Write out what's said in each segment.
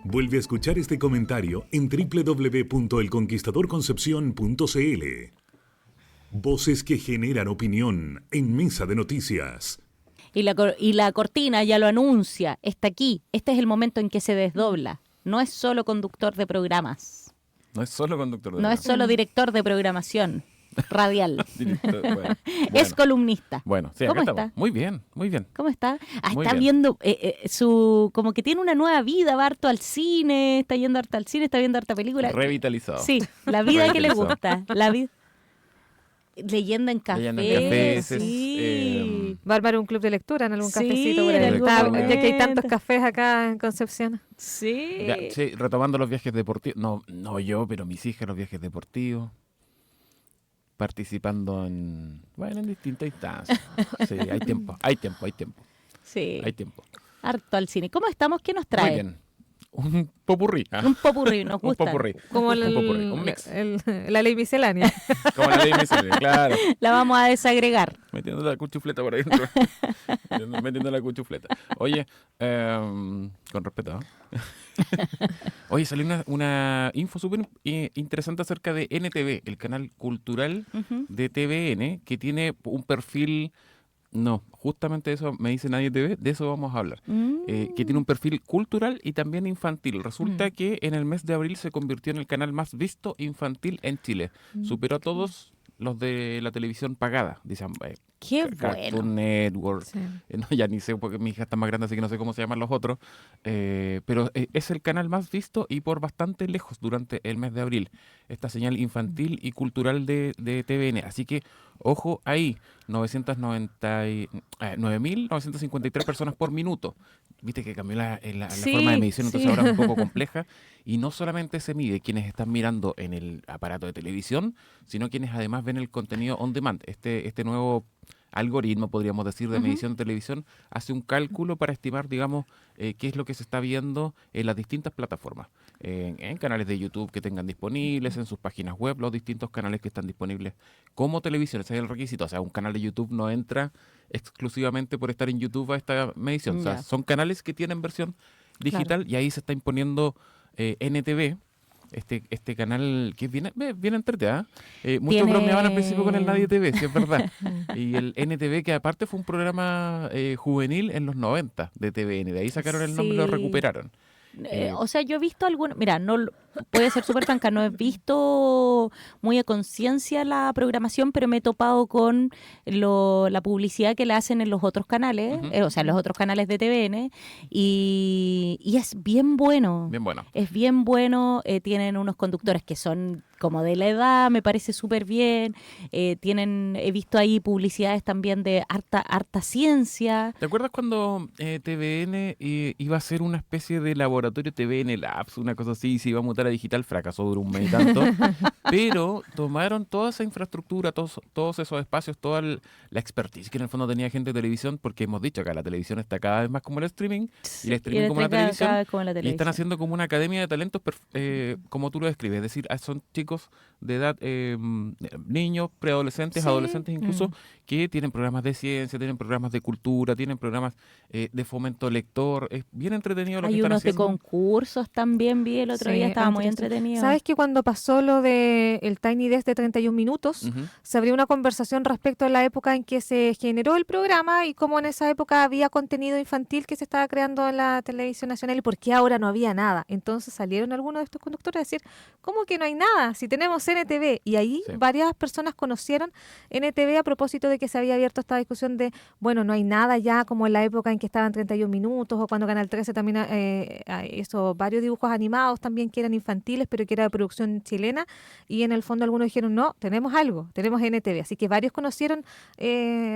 Vuelve a escuchar este comentario en www.elconquistadorconcepcion.cl. Voces que generan opinión en Mesa de Noticias. Y la cortina ya lo anuncia, está aquí. Este es el momento en que se desdobla. No es solo conductor de programas. No es solo conductor de No es solo director de programación radial. bueno. Es columnista. Bueno, sí, ¿Cómo acá está? Estamos. Muy bien, muy bien. ¿Cómo está? Muy Está bien. viendo como que tiene una nueva vida, va harto al cine, está yendo harto al cine, está viendo harta película. Revitalizado. Sí, la vida que le Revitalizado. gusta. La vida. Leyenda en café. Leyenda en café, ese es, sí. Va a armar un club de lectura en algún Sí, cafecito por en ahí. algún Ya que hay tantos momento. cafés acá en Concepción. Sí. Ya, sí, retomando los viajes deportivos. No yo, pero mis hijas, los viajes deportivos. Participando en distintas instancias. Sí, hay tiempo. Sí. Hay tiempo. Harto al cine. ¿Cómo estamos? ¿Qué nos trae? Muy bien. Un popurrí. Un popurrí, nos Un gusta. popurrí. Como Un popurrí, un mix. la ley miscelánea. Como la ley miscelánea, claro. La vamos a desagregar. Metiendo la cuchufleta por ahí dentro. Metiendo la cuchufleta. Oye, con respeto. Oye, salió una info súper interesante acerca de NTV, el canal cultural de TVN, que tiene un perfil... No, justamente eso me dice Nadie TV, de eso vamos a hablar. Que tiene un perfil cultural y también infantil. Resulta que en el mes de abril se convirtió en el canal más visto infantil en Chile. Superó a todos los de la televisión pagada, dicen. Qué Cartoon bueno. Network. Sí. No, ya ni sé, porque mi hija está más grande, así que no sé cómo se llaman los otros. Pero es el canal más visto y por bastante lejos durante el mes de abril. Esta señal infantil y cultural de TVN. Así que, ojo ahí, 9.953 personas por minuto. Viste que cambió la Sí, forma de medición, entonces sí. ahora es un poco compleja. Y no solamente se mide quienes están mirando en el aparato de televisión, sino quienes además ven el contenido on demand. Este nuevo algoritmo, podríamos decir, de medición de televisión, hace un cálculo para estimar, digamos, qué es lo que se está viendo en las distintas plataformas. En canales de YouTube que tengan disponibles, en sus páginas web, los distintos canales que están disponibles como televisión. Ese es el requisito. O sea, un canal de YouTube no entra exclusivamente por estar en YouTube a esta medición. O sea, Ya. son canales que tienen versión digital y ahí se está imponiendo NTV. Este canal que es bien entretenido. Muchos Tiene- bromeaban al principio con el Nadie TV, si es verdad. Y el NTV, que aparte fue un programa juvenil en los 90 de TVN. De ahí sacaron el nombre y lo Sí. recuperaron. O sea, yo he visto algunos, mira, puede ser súper franca, no he visto muy a conciencia la programación, pero me he topado con la publicidad que le hacen en los otros canales, o sea, en los otros canales de TVN, y es bien bueno. Bien bueno. Es bien bueno, tienen unos conductores que son como de la edad, me parece súper bien, he visto ahí publicidades también de harta ciencia. ¿Te acuerdas cuando TVN iba a ser una especie de laboratorio TVN Labs, una cosa así, y se iba a mutar a digital? Fracasó, duró un mes y tanto. Pero tomaron toda esa infraestructura, todos esos espacios, toda la expertise que en el fondo tenía gente de televisión, porque hemos dicho acá, la televisión está cada vez más como el streaming, y el streaming como la televisión, cada vez como la y están televisión. haciendo como una academia de talentos, como tú lo describes, es decir, son chicos de edad, niños, preadolescentes, Sí. adolescentes incluso, que tienen programas de ciencia, tienen programas de cultura, tienen programas de fomento lector. Es bien entretenido lo que Hay están unos de haciendo. concursos también, vi el otro día, estaba muy entretenido. ¿Sabes que cuando pasó lo de el Tiny Desk de 31 minutos, Ujú. se abrió una conversación respecto a la época en que se generó el programa y cómo en esa época había contenido infantil que se estaba creando en la televisión nacional y por qué ahora no había nada? Entonces salieron algunos de estos conductores a decir, ¿cómo que no hay nada? Si tenemos NTV. Y ahí Sí. varias personas conocieron NTV a propósito de que se había abierto esta discusión de, bueno, no hay nada ya como en la época en que estaban 31 minutos o cuando Canal 13 también hizo varios dibujos animados también que eran infantiles, pero que era de producción chilena. Y en el fondo algunos dijeron, no, tenemos algo, tenemos NTV. Así que varios conocieron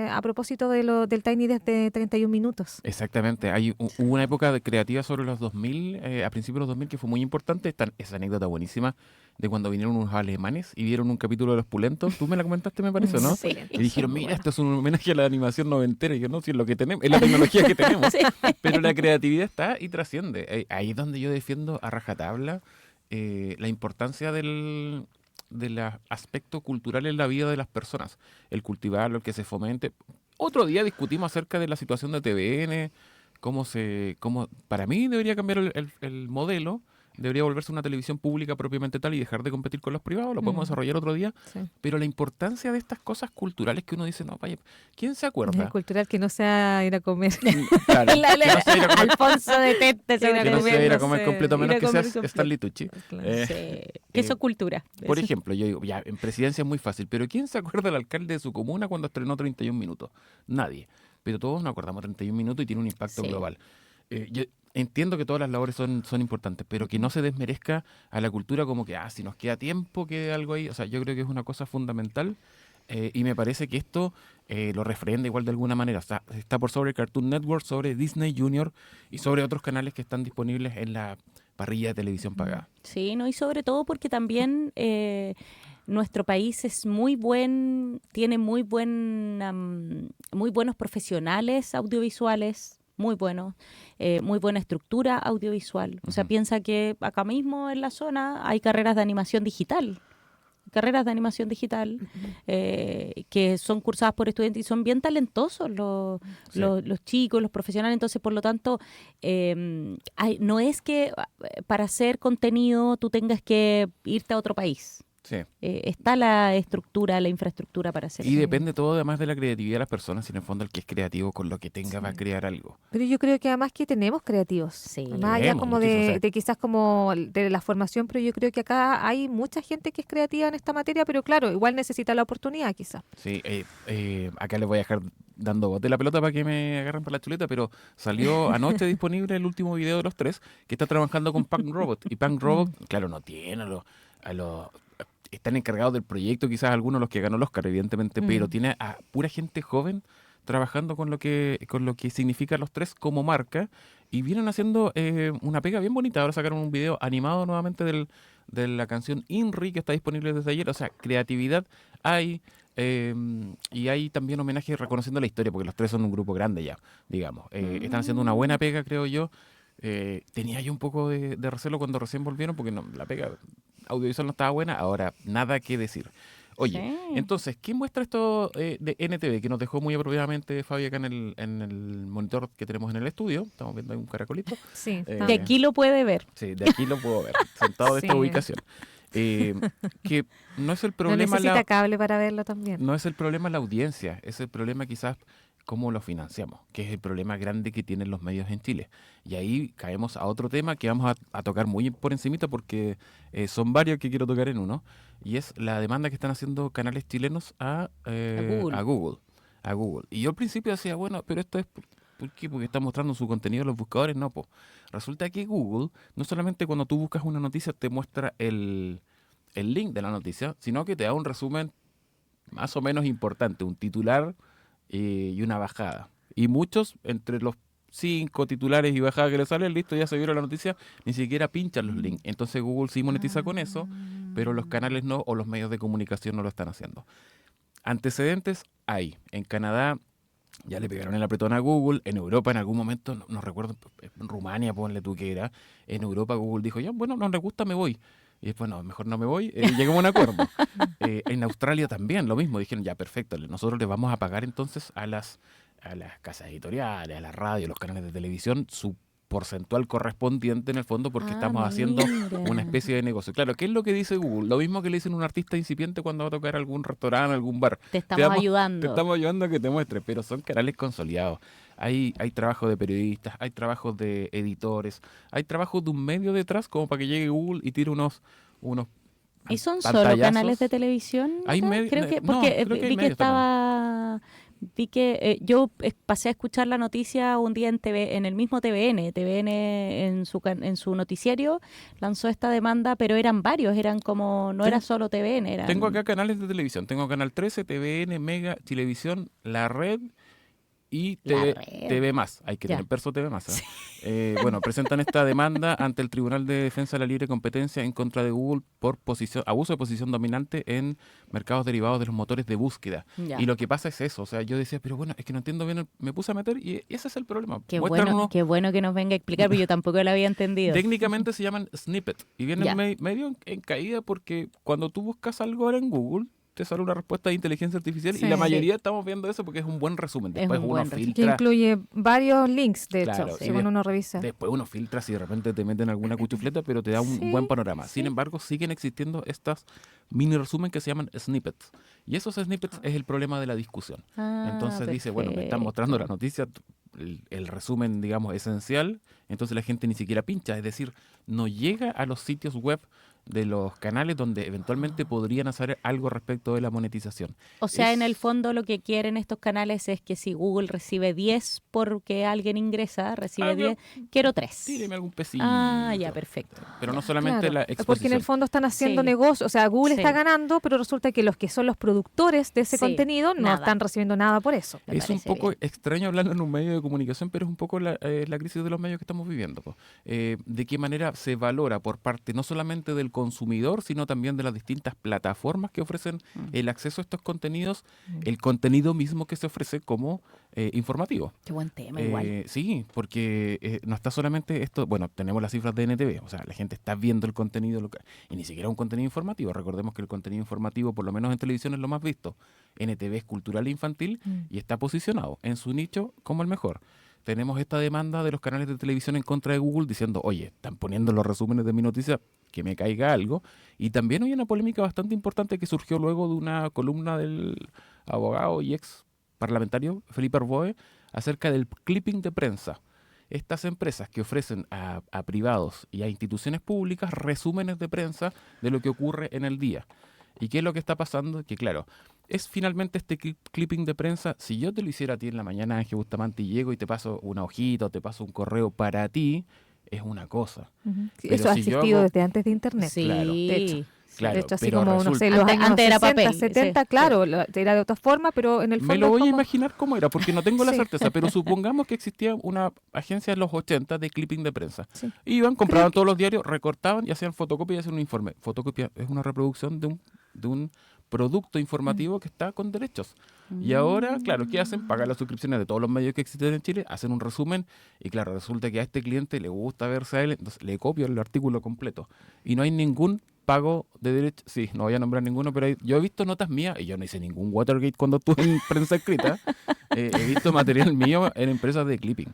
a propósito del Tiny Desk de 31 minutos. Exactamente. Hubo una época creativa sobre los 2000, a principios de los 2000, que fue muy importante. Esa anécdota buenísima de cuando vinieron unos alemanes y vieron un capítulo de Los Pulentos. Tú me la comentaste, me parece, ¿no? Sí. Y dijeron, mira, esto es un homenaje a la animación noventera. Y yo, no, si es lo que tenemos, es la tecnología que tenemos. Sí. Pero la creatividad está y trasciende. Ahí es donde yo defiendo a rajatabla la importancia del aspecto cultural en la vida de las personas. El cultivarlo, el que se fomente. Otro día discutimos acerca de la situación de TVN, para mí debería cambiar el modelo, debería volverse una televisión pública propiamente tal y dejar de competir con los privados, lo podemos desarrollar otro día, Sí. pero la importancia de estas cosas culturales que uno dice, no, vaya, ¿quién se acuerda? Es cultural que no sea ir a comer. Claro, que no sea ir a comer, Alfonso deteste Ir a que no comer, sea ir a no comer sé, completo, a ir menos a que comer seas completo. Stanley Tucci. Claro. Eh, que eso eh, es cultura. Por Eso. ejemplo, yo digo, ya, en presidencia es muy fácil, pero ¿quién se acuerda del alcalde de su comuna cuando estrenó 31 minutos? Nadie. Pero todos nos acordamos 31 minutos y tiene un impacto Sí. global. Yo entiendo que todas las labores son importantes, pero que no se desmerezca a la cultura como que, si nos queda tiempo, quede algo ahí. O sea, yo creo que es una cosa fundamental y me parece que esto lo refrenda igual de alguna manera. O sea, está por sobre Cartoon Network, sobre Disney Junior y sobre otros canales que están disponibles en la parrilla de televisión pagada. Sí, no, y sobre todo porque también nuestro país es tiene muy buenos profesionales audiovisuales, muy buenos, muy buena estructura audiovisual. O sea, Ujú. piensa que acá mismo en la zona hay carreras de animación digital. Que son cursadas por estudiantes y son bien talentosos Sí. los chicos, los profesionales. Entonces, por lo tanto, no es que para hacer contenido tú tengas que irte a otro país. Sí. Está la estructura, la infraestructura para hacer Y eso. depende todo además de la creatividad de las personas, y en el fondo el que es creativo con lo que tenga va a crear algo. Pero yo creo que además que tenemos creativos. Sí. Más allá Tenemos como muchísimos, o sea. de quizás como de la formación, pero yo creo que acá hay mucha gente que es creativa en esta materia, pero claro, igual necesita la oportunidad quizás. Sí, acá les voy a dejar dando bote la pelota para que me agarren por la chuleta, pero salió anoche disponible el último video de los tres que está trabajando con Punk Robot. Y Punk Robot, claro, no tiene a los están encargados del proyecto, quizás algunos de los que ganó el Oscar, evidentemente, pero tiene a pura gente joven trabajando con lo que significa los tres como marca y vienen haciendo una pega bien bonita. Ahora sacaron un video animado nuevamente de la canción Inri que está disponible desde ayer. O sea, creatividad hay y hay también homenaje reconociendo la historia, porque los tres son un grupo grande ya, digamos. Están haciendo una buena pega, creo yo. Tenía yo un poco de recelo cuando recién volvieron porque la pega audiovisual no estaba buena, ahora nada que decir. Oye, Sí. entonces, ¿qué muestra esto de NTV que nos dejó muy apropiadamente Fabi acá en el monitor que tenemos en el estudio? Estamos viendo ahí un caracolito. Sí. De aquí lo puede ver. Sí, de aquí lo puedo ver, sentado de esta Sí. ubicación. Que no es el No problema necesita cable para verlo también. no es el problema la audiencia, es el problema quizás cómo lo financiamos, que es el problema grande que tienen los medios en Chile. Y ahí caemos a otro tema que vamos a tocar muy por encimita porque son varios que quiero tocar en uno, y es la demanda que están haciendo canales chilenos a Google. Y yo al principio decía, bueno, pero esto es... ¿Por qué? Porque está mostrando su contenido en los buscadores. No, pues. Resulta que Google, no solamente cuando tú buscas una noticia te muestra el link de la noticia, sino que te da un resumen más o menos importante, un titular y una bajada. Y muchos, entre los 5 titulares y bajadas que le salen, listo, ya se vieron la noticia, ni siquiera pinchan los links. Entonces Google sí monetiza con eso, pero los canales no, o los medios de comunicación no lo están haciendo. Antecedentes hay. En Canadá ya le pegaron el apretón a Google. En Europa en algún momento, no recuerdo, en Rumania, ponle tú que era, en Europa Google dijo, ya, bueno, no les gusta, me voy. Y después, no, mejor no me voy. Llegamos a un acuerdo. En Australia también lo mismo. Dijeron, ya, perfecto, nosotros les vamos a pagar entonces a las casas editoriales, a la radio, a los canales de televisión, su porcentual correspondiente en el fondo porque estamos haciendo mira. una especie de negocio. Claro, ¿qué es lo que dice Google? Lo mismo que le dicen a un artista incipiente cuando va a tocar algún restaurante, algún bar. Te estamos Te ayudando. estamos ayudando a que te muestre, pero son canales consolidados. Hay trabajo de periodistas, hay trabajos de editores, hay trabajo de un medio detrás como para que llegue Google y tire unos ¿Y son solo pantallazos. canales de televisión? Hay acá? medio- Creo que, no, porque creo que hay vi que medios estaba... Vi que yo pasé a escuchar la noticia un día en el mismo TVN. TVN en su noticiario lanzó esta demanda, pero eran varios, eran como, no era solo TVN. Eran... Tengo acá canales de televisión. Tengo Canal 13, TVN, Mega, Televisión, La Red y La TV, Red. TV Más. Hay que Ya. tener perso TV Más. Bueno, presentan esta demanda ante el Tribunal de Defensa de la Libre Competencia en contra de Google por abuso de posición dominante en mercados derivados de los motores de búsqueda. Ya. Y lo que pasa es eso. O sea, yo decía, pero bueno, es que no entiendo bien. Me puse a meter y ese es el problema. Qué Muestran bueno, unos- qué bueno que nos venga a explicar, porque yo tampoco lo había entendido. Técnicamente se llaman snippet y vienen Ya. medio en caída porque cuando tú buscas algo ahora en Google te sale una respuesta de inteligencia artificial Sí. y la mayoría estamos viendo eso porque es un buen resumen. Es Después un uno buen resumen. Que filtra. incluye varios links, de Claro, hecho, y según uno revisa. Después uno filtra si de repente te meten alguna cuchufleta, pero te da un Sí, buen panorama. sí. Sin embargo, siguen existiendo estas mini resumen que se llaman snippets. Y esos snippets es el problema de la discusión. Entonces dice, bueno, me están mostrando la noticia, el resumen, digamos, esencial, entonces la gente ni siquiera pincha, es decir, no llega a los sitios web de los canales donde eventualmente podrían hacer algo respecto de la monetización. O sea, en Es- el fondo lo que quieren estos canales es que si Google recibe 10 porque alguien ingresa, recibe Ah, 10, quiero 3. Tíreme algún pesito. Ah, ya, perfecto. Pero no solamente Claro, la porque en exposición. el fondo están haciendo Sí. negocio, o sea, Google Sí. está ganando, pero resulta que los que son los productores de ese Sí, contenido no nada. están recibiendo nada por eso. Me Es un parece poco bien. extraño hablarlo en un medio de comunicación, pero es un poco la crisis de los medios que estamos viviendo. Po. De qué manera se valora por parte no solamente del consumidor, sino también de las distintas plataformas que ofrecen el acceso a estos contenidos, el contenido mismo que se ofrece como informativo. Qué buen tema, igual. Sí, porque no está solamente esto, bueno, tenemos las cifras de NTV, o sea, la gente está viendo el contenido local, y ni siquiera un contenido informativo. Recordemos que el contenido informativo, por lo menos en televisión, es lo más visto. NTV es cultural e infantil y está posicionado en su nicho como el mejor. Tenemos esta demanda de los canales de televisión en contra de Google diciendo, oye, están poniendo los resúmenes de mi noticia, que me caiga algo. Y también hay una polémica bastante importante que surgió luego de una columna del abogado y ex parlamentario Felipe Arboe acerca del clipping de prensa. Estas empresas que ofrecen a privados y a instituciones públicas resúmenes de prensa de lo que ocurre en el día. ¿Y qué es lo que está pasando? Que claro, es finalmente este clipping de prensa. Si yo te lo hiciera a ti en la mañana, Ángel Bustamante, y llego y te paso una hojita o te paso un correo para ti, es una cosa. Ujú. Pero Eso ha si yo existido hago- desde antes de Internet. Sí. claro, de hecho. Claro, De hecho, así pero como, no sé, resulta- los Antes- años antes era 60, papel, 70, sí, claro, era de otra forma, pero en el fondo Me lo es voy a como- imaginar cómo era, porque no tengo la Sí. certeza, pero supongamos que existía una agencia en los 80 de clipping de prensa. Sí. Iban, compraban todos los diarios, recortaban y hacían fotocopia y hacían un informe. Fotocopia es una reproducción de un producto informativo que está con derechos. Y ahora, claro, ¿qué hacen? Pagan las suscripciones de todos los medios que existen en Chile, hacen un resumen y claro, resulta que a este cliente le gusta verse a él, entonces le copio el artículo completo. Y no hay ningún pago de derechos. Sí, no voy a nombrar ninguno, pero yo he visto notas mías, y yo no hice ningún Watergate cuando estuve en prensa escrita, he visto material mío en empresas de clipping.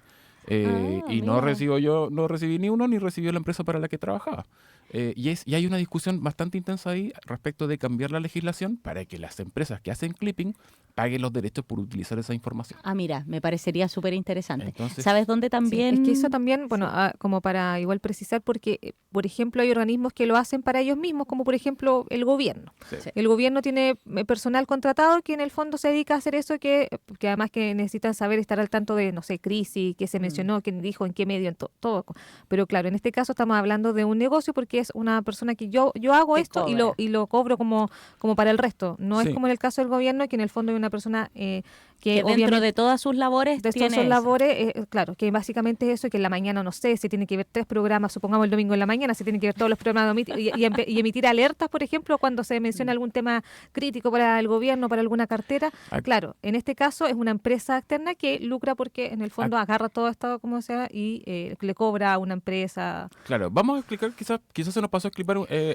Y no mira. no recibí ni uno, ni recibió la empresa para la que trabajaba. Y hay una discusión bastante intensa ahí respecto de cambiar la legislación para que las empresas que hacen clipping paguen los derechos por utilizar esa información. Ah, mira, me parecería súper interesante. Entonces- ¿Sabes dónde Sí, también? es que eso también, bueno, como para igual precisar, porque, por ejemplo, hay organismos que lo hacen para ellos mismos, como por ejemplo el gobierno. Sí. Sí. El gobierno tiene personal contratado que en el fondo se dedica a hacer eso, que además que necesitan saber estar al tanto de, no sé, crisis, que se mencionó, quién dijo, en qué medio, en todo. Pero claro, en este caso estamos hablando de un negocio porque es una persona que yo hago Que esto cobra. y lo cobro como para el resto. No Sí. es como en el caso del gobierno, que en el fondo hay una persona que que dentro obviamente de todas sus labores de tiene estas son eso. labores, claro, que básicamente es eso, que en la mañana, no sé, se tiene que ver 3 programas, supongamos el domingo en la mañana, se tienen que ver todos los programas y emitir alertas, por ejemplo, cuando se menciona algún tema crítico para el gobierno, para alguna cartera. Ah. Claro, en este caso es una empresa externa que lucra porque en el fondo agarra todo esto, como sea, y le cobra a una empresa. Claro, vamos a explicar, quizás se nos pasó a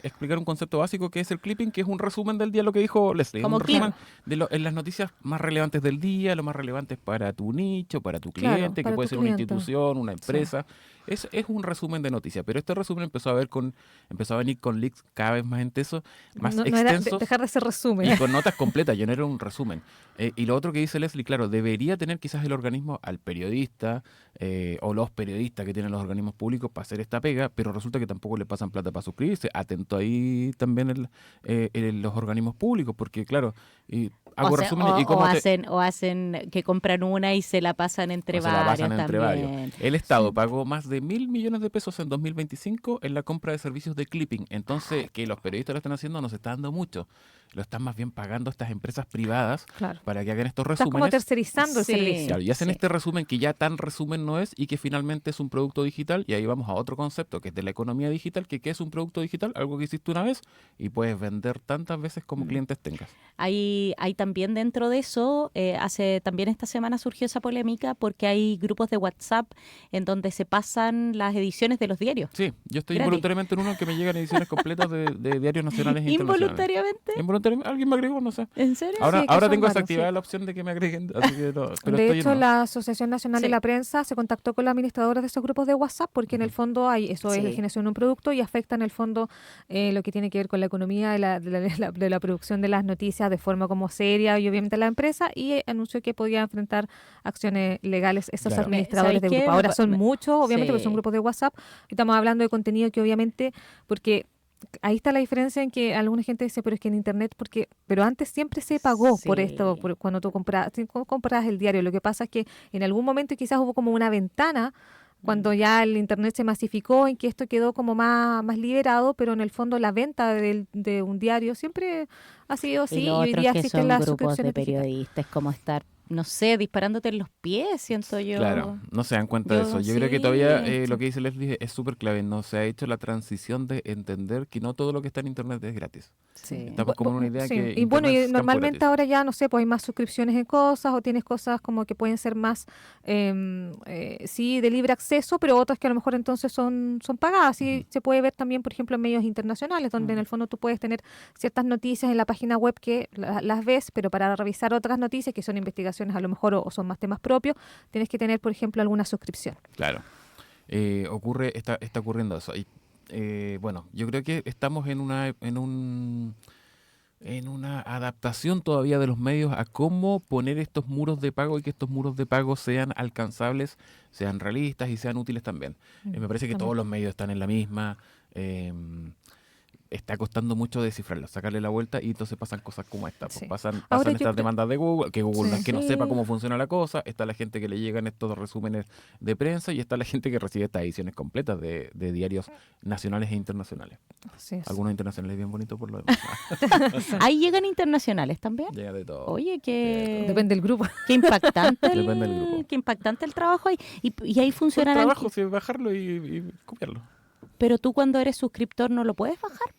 explicar un concepto básico que es el clipping, que es un resumen del día, lo que dijo Leslie. Como un resumen clip. en las noticias más relevantes del día, lo más relevantes para tu nicho, para tu Claro, cliente, que para puede tu ser una cliente. institución, una empresa. Es un resumen de noticias, pero este resumen empezó a venir con leaks cada vez más intensos, más No era extensos. dejar de ser resumen. Y con notas completas, ya no era un resumen. Y lo otro que dice Leslie, claro, debería tener quizás el organismo al periodista o los periodistas que tienen los organismos públicos para hacer esta pega, pero resulta que tampoco le pasan plata para suscribirse. Atento ahí también los organismos públicos, porque claro, hago resúmenes y cómo o hacen que compran una y se la pasan entre o se la varias pasan entre también. varios. El Estado pagó más de 1.000 millones de pesos en 2025 en la compra de servicios de clipping. Entonces, que los periodistas lo están haciendo no se está dando mucho. Lo están más bien pagando estas empresas privadas Claro. para que hagan estos Estás como resúmenes. tercerizando el Sí. servicio. Claro, y hacen Sí. este resumen que ya tan resumen no es y que finalmente es un producto digital. Y ahí vamos a otro concepto que es de la economía digital, que ¿qué es un producto digital? Algo que hiciste una vez y puedes vender tantas veces como clientes tengas. Hay también dentro de eso, también esta semana surgió esa polémica porque hay grupos de WhatsApp en donde se pasan las ediciones de los diarios. Sí, yo estoy Gratis. involuntariamente en uno que me llegan ediciones completas de diarios nacionales e internacionales. ¿Involuntariamente? Involuntariamente, alguien me agregó, no sé. ¿En serio? Ahora, Sí, que ahora son tengo varios, desactivada sí. la opción de que me agreguen, así que no, pero De estoy hecho, en uno. la Asociación Nacional de Sí. la Prensa se contactó con la administradora de esos grupos de WhatsApp porque en el fondo eso es Sí. generación de un producto y afecta en el fondo lo que tiene que ver con la economía de la producción de las noticias de forma como seria y obviamente la empresa y anunció que podía enfrentar acciones legales esos Claro. administradores de ¿Sabes qué? grupo. Ahora son muchos, obviamente, porque Sí. son grupos de WhatsApp y estamos hablando de contenido que obviamente, porque ahí está la diferencia en que alguna gente dice, pero es que en internet, pero antes siempre se pagó por Sí. esto, cuando tú compras el diario. Lo que pasa es que en algún momento quizás hubo como una ventana cuando ya el internet se masificó, en que esto quedó como más liberado, pero en el fondo la venta de un diario siempre ha sido así Y y los hoy otros día que existen son las grupos de suscripciones digitales. periodistas, es como estar, no sé, disparándote en los pies, siento yo. Claro, no se dan cuenta de Yo eso. Yo creo que sí, todavía sí. lo que dice Leslie es súper clave. No se ha hecho la transición de entender que no todo lo que está en internet es gratis. Sí. Estamos como en una idea Sí, que y bueno, internet y es campo normalmente gratis. ahora ya, no sé, pues hay más suscripciones en cosas o tienes cosas como que pueden ser más, sí, de libre acceso, pero otras que a lo mejor entonces son pagadas. Sí, se puede ver también, por ejemplo, en medios internacionales, donde en el fondo tú puedes tener ciertas noticias en la página web que las ves, pero para revisar otras noticias, que son investigaciones a lo mejor o son más temas propios, tienes que tener, por ejemplo, alguna suscripción. Claro. Está ocurriendo eso. Y, bueno, yo creo que estamos en una adaptación todavía de los medios a cómo poner estos muros de pago y que estos muros de pago sean alcanzables, sean realistas y sean útiles también. Me parece que todos los medios están en la misma. Está costando mucho descifrarlo, sacarle la vuelta y entonces pasan cosas como esta. Pues Sí. pasan Ahora yo estas creo- demandas de Google, que Google no Sí. es que no Sí. sepa cómo funciona la cosa, está la gente que le llegan estos resúmenes de prensa y está la gente que recibe estas ediciones completas de diarios nacionales e internacionales. Así es. Algunos internacionales bien bonitos por lo demás. Ahí llegan internacionales también. Llega de todo. Oye, qué Depende del grupo. qué impactante Depende del grupo. qué impactante el trabajo ahí. Y ahí Por funcionarán. trabajo, sí, bajarlo y copiarlo. Pero tú cuando eres suscriptor no lo puedes bajar.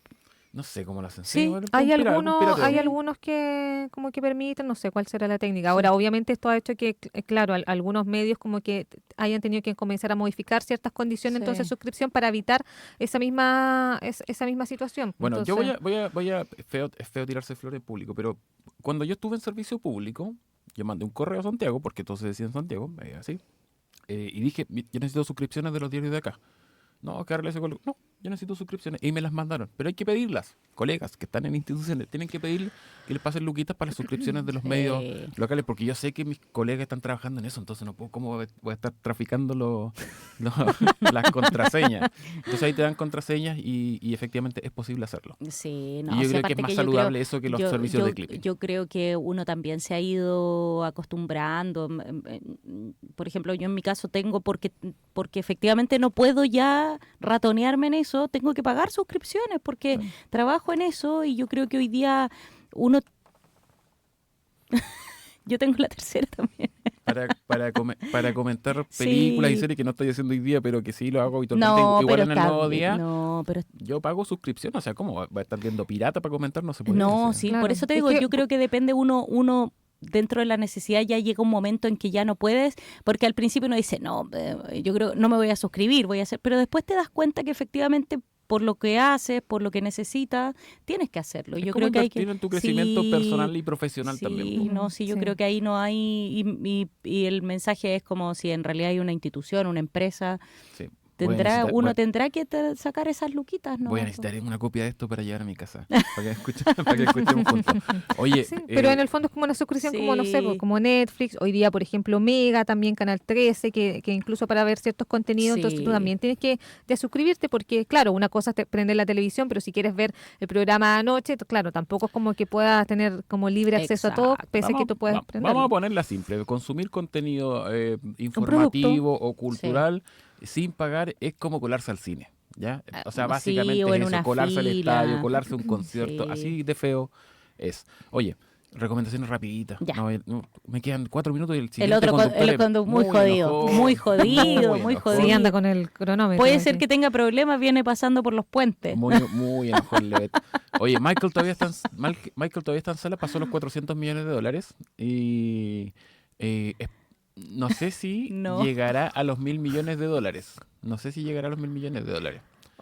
No sé cómo lo hacen. Sí, bueno, Hay un algunos, pirateo. hay algunos que como que permiten, no sé cuál será la técnica. Ahora, obviamente esto ha hecho que, claro, algunos medios como que hayan tenido que comenzar a modificar ciertas condiciones Sí. entonces de suscripción para evitar esa misma situación. Bueno, Entonces, es feo tirarse flores en público, pero cuando yo estuve en servicio público, yo mandé un correo a Santiago, porque todo se decía en Santiago, así, y dije, yo necesito suscripciones de los diarios de acá. No, que arregle ese colo-". No, yo necesito suscripciones. Y me las mandaron. Pero hay que pedirlas. Colegas que están en instituciones tienen que pedir que les pasen luquitas para las suscripciones de los Sí. medios locales, porque yo sé que mis colegas están trabajando en eso, entonces no puedo, ¿cómo voy a estar traficando las contraseñas? Entonces ahí te dan contraseñas y efectivamente es posible hacerlo. Sí, no, Y yo o sea, creo que aparte es más yo creo- saludable eso que los servicios de clipping. Yo creo que uno también se ha ido acostumbrando. Por ejemplo, yo en mi caso tengo, porque efectivamente no puedo ya ratonearme en eso, tengo que pagar suscripciones porque trabajo en eso y yo creo que hoy día uno... Yo tengo la tercera también. Para comentar Sí. películas y series que no estoy haciendo hoy día, pero que sí lo hago habitualmente, No, igual pero en el está nuevo bien, día. no, pero Yo pago suscripción, o sea, ¿cómo va a estar viendo pirata para comentar? No se puede. no, o sea. sí, Claro. por eso te Es digo, que- yo creo que depende uno dentro de la necesidad ya llega un momento en que ya no puedes, porque al principio uno dice, no, yo creo no me voy a suscribir, voy a hacer, pero después te das cuenta que efectivamente por lo que haces, por lo que necesitas, tienes que hacerlo. Es Yo como creo que hay que invertir en tu crecimiento sí, personal y profesional sí, también. po. no, sí, yo Sí. creo que ahí no hay y el mensaje es como si en realidad hay una institución, una empresa, Sí. Voy a tendrá que sacar esas luquitas, ¿no? voy a necesitar una copia de esto para llevar a mi casa, para que escuchemos juntos. Oye, sí, pero en el fondo es como una suscripción como, no sé, Sí. pues, como Netflix, hoy día, por ejemplo, Mega, también Canal 13, que incluso para ver ciertos contenidos, entonces tú Sí. también tienes que ya suscribirte porque, claro, una cosa es prender la televisión, pero si quieres ver el programa anoche, claro, tampoco es como que puedas tener como libre acceso a todo, Exacto. pese a que tú puedas Vamos prenderlo. a ponerla simple. Consumir contenido informativo o cultural sin pagar es como colarse al cine. ¿Ya? O sea, Sí, básicamente o es en eso, una colarse al fila. estadio, colarse a un concierto, Sí. así de feo es. Oye, Recomendaciones rapiditas. Ya. No, me quedan 4 minutos y el El siguiente otro conductor es muy jodido, enojón, muy jodido, muy enojón. jodido. Sí, anda con el cronómetro. Puede aquí. ser que tenga problemas, viene pasando por los puentes. Muy enojón Levet. Oye, Michael todavía está en sala, pasó los $400 millones y no sé si No. llegará a los $1.000 millones. No sé si llegará a los $1.000 millones.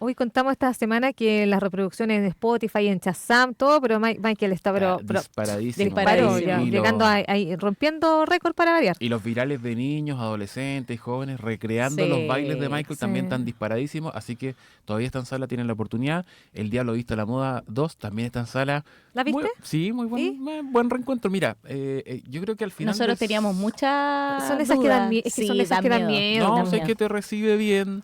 Hoy contamos esta semana que las reproducciones de Spotify, en Shazam, todo, pero Michael está pero Disparadísimo. disparadísimo. ya, Y llegando ahí, rompiendo récord para variar. Y los virales de niños, adolescentes, jóvenes, recreando los bailes de Michael también sí. están disparadísimos. Así que todavía está en sala, tienen la oportunidad. El Diablo Viste a la Moda 2 también está en sala. ¿La viste? Sí, muy buen, ¿Sí? Buen reencuentro. Mira, yo creo que al final... Nosotros teníamos muchas Son esas que dan miedo. Es que Sí, son esas que dan miedo. No, dan sé miedo. que te recibe bien.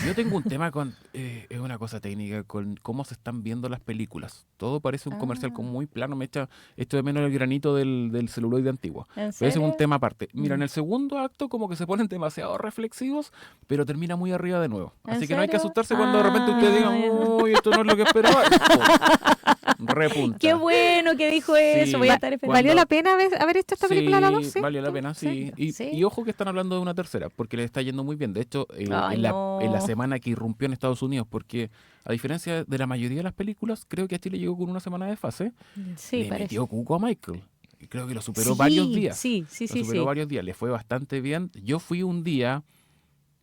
Yo tengo un tema con, es una cosa técnica, con cómo se están viendo las películas. Todo parece un comercial como muy plano, me echo de menos el granito del celuloide antiguo. ¿En Pero ese es serio? un tema aparte. Mira, en el segundo acto como que se ponen demasiado reflexivos, pero termina muy arriba de nuevo. ¿En Así que no hay que serio? asustarse cuando de repente ustedes digan, ya. uy, esto no es lo que esperaba. ¡Pum! Repunta. Qué bueno que dijo eso, voy a estar esperando. ¿Valió la pena haber hecho esta película a la 2? Valió la pena, sí. Sí. Y ojo que están hablando de una tercera, porque le está yendo muy bien. De hecho, Ay, en la no. semana que irrumpió en Estados Unidos, porque a diferencia de la mayoría de las películas, creo que a Chile llegó con una semana de fase, Sí, le parece. metió cuco a Michael. Y creo que lo superó Sí, varios días. Sí, Lo sí. superó varios días, le fue bastante bien. Yo fui un día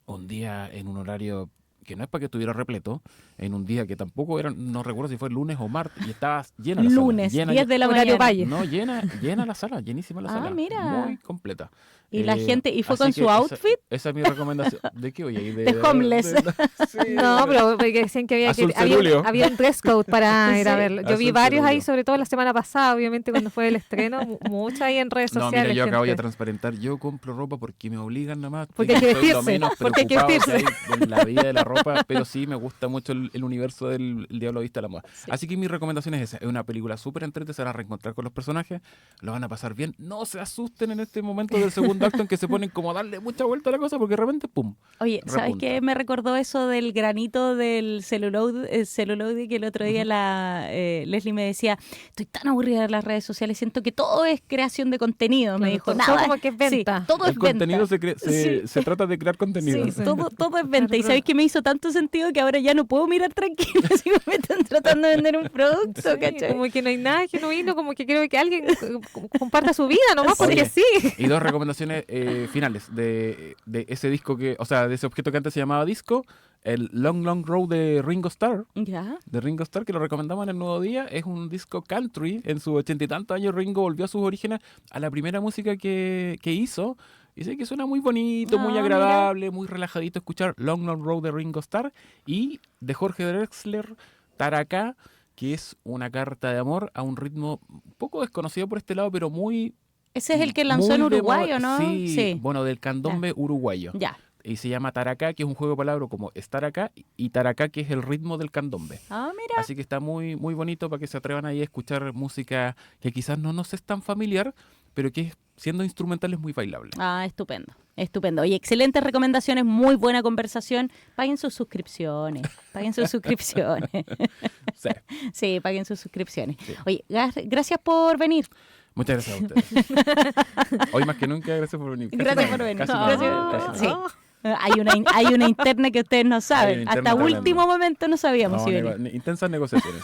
en un horario que no es para que estuviera repleto, en un día que tampoco era, no recuerdo si fue lunes o martes, y estaba llena la Lunes, sala. 10 de la Horario mañana. Valle. No, llena la sala, llenísima la Ah, sala. mira. Muy completa. ¿Y la gente, y fue así con que su outfit? Esa es mi recomendación. ¿De qué voy ahí? De homeless. Sí, No, pero porque decían que Azul cerúleo. había un dress code para ir a Sí. verlo. Yo vi Azul varios ahí, cerúleo. sobre todo la semana pasada, obviamente, cuando fue el estreno. Mucho ahí en redes No, sociales. mira, yo acabo de gente. transparentar. Yo compro ropa porque me obligan nada más. Porque hay que Soy lo vestirse, menos porque hay que preocupado vestirse. hay en la vida de la ropa, pero sí me gusta mucho el universo del El Diablo Viste a la Moda. Sí. Así que mi recomendación es esa. Es una película súper entretenida, se van a reencontrar con los personajes, lo van a pasar bien. No se asusten en este momento del segundo acto en que se ponen como a darle mucha vuelta a la cosa, porque de repente, ¡pum! Oye, ¿sabes repunta. qué? Me recordó eso del granito del celuloide que el otro día Leslie me decía, estoy tan aburrida de las redes sociales, siento que todo es creación de contenido. Me Claro, dijo, todo nada. como que es venta. Sí, todo El es venta. contenido Sí. se trata de crear contenido. Sí, todo es venta. Y sabéis que me hizo tanto sentido que ahora ya no puedo mirar tranquilo si me están tratando de vender un producto, Sí, ¿cachai? como que no hay nada genuino, como que creo que alguien comparta su vida nomás porque sí. Y dos recomendaciones finales de ese disco de ese objeto que antes se llamaba disco, el Long Long Road de Ringo Starr. Ya. De Ringo Starr, que lo recomendamos en el Nuevo Día, es un disco country. En sus 80 y tantos años Ringo volvió a sus orígenes, a la primera música que hizo. Y sé que suena muy bonito, muy Ah, agradable, muy relajadito escuchar Long Long Road de Ringo Starr. Y de Jorge Drexler, Taracá, que es una carta de amor a un ritmo poco desconocido por este lado, pero muy... Ese es el que lanzó en muy de Uruguay, moda. ¿o no? Sí, bueno, del candombe uruguayo. Ya. Y se llama Taracá, que es un juego de palabras como estar acá, y Taracá, que es el ritmo del candombe. Ah, mira. Así que está muy, muy bonito para que se atrevan ahí a escuchar música que quizás no nos es tan familiar, pero que siendo instrumental es muy bailable. Ah, estupendo, estupendo. Oye, excelentes recomendaciones, muy buena conversación. Paguen sus suscripciones, paguen sus suscripciones. Sí. Sí, paguen sus suscripciones. Sí. Oye, gracias por venir. Muchas gracias a ustedes. Hoy más que nunca, gracias por venir. Casi Gracias no, por venir. casi No, no, gracias. casi Sí. no. Hay una interna que ustedes no saben. interna Hasta tremenda. último momento no sabíamos No, si venir. intensas negociaciones.